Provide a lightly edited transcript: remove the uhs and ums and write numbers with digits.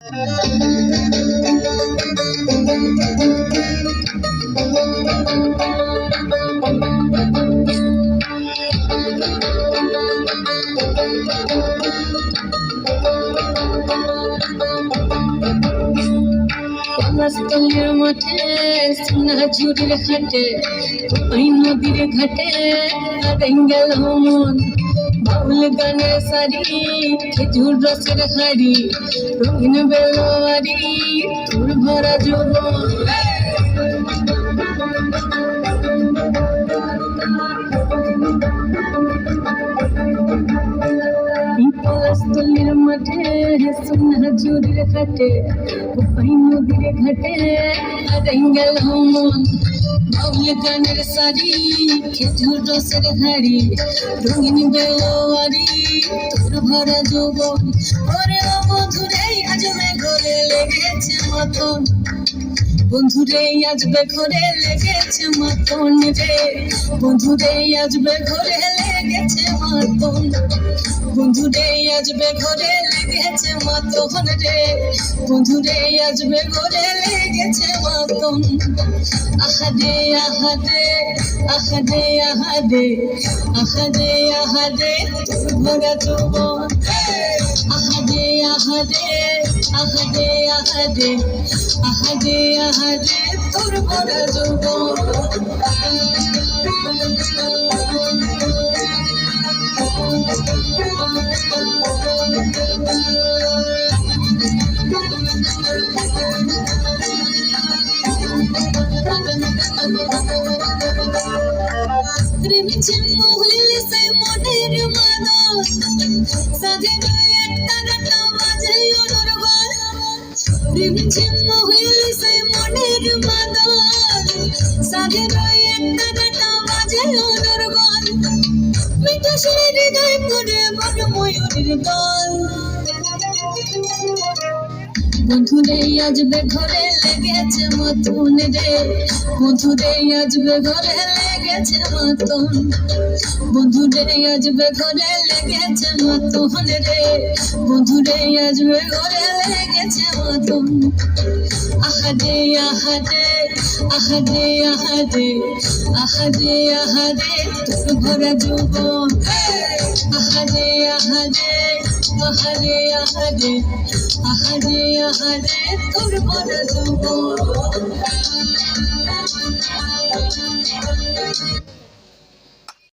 কলাস্থলের মাঠে সোনাঝুরির ঘাটে ওই নদীর ঘাটে গেল মন বাউল গানের সারি খেজুর রসের হাড়ি রঙিন বেলোয়ারি তোর ভরা যৌবন কলাস্থলের মাঠে সোনাঝুরির ঘাটে ওই নদীর ঘাটে গেল মন বাউল গানের সারি খেজুর রসের হাড়ি রঙিন বেলোয়ারি তোর ভরা যৌবন ওরে ও বন্ধুরে আজবে ঘরে লেগেছে মতন বন্ধুরে আজবে ঘরে লেগেছে মতন রে বন্ধুরে আজবে ঘরে লেগেছে মতন বন্ধুরে আজবে ঘরে লেগেছে মতন রে বন্ধুরে আজবে ঘরে লেগেছে মতন আহাদে আহাদে আহাদে আহাদে আহাদে আহাদে তোর ভরা যৌবন আহাদে আহাদে আহাদে আহাদে আহাদে আহাদে তোর ভরা যৌবন রিমঝিম হইলে সেই মনের মাদল সাধের একটা গাটা বাজে অনুর গল রিমঝিম হইলে সেই মনের মাদল সাধের একটা গাটা বাজে অনুর গল মিঠা সুরে হৃদয় পড়ে বন ময়ূরের দল বন্ধুরে আজবে ঘরে লেগেছে মতন রে বন্ধুরে আজবে ঘরে লেগেছে মতন বন্ধুরে আজবে ঘরে লেগেছে মতন রে বন্ধুরে আজবে ঘরে লেগেছে মতন আহাদে আহাদে আহাদে আহাদে আহাদে আহাদে তোর ভরা যৌবন আহাদে আহাদে আহাদে আহাদে আহাদে আহাদে তোর ভরা যৌবন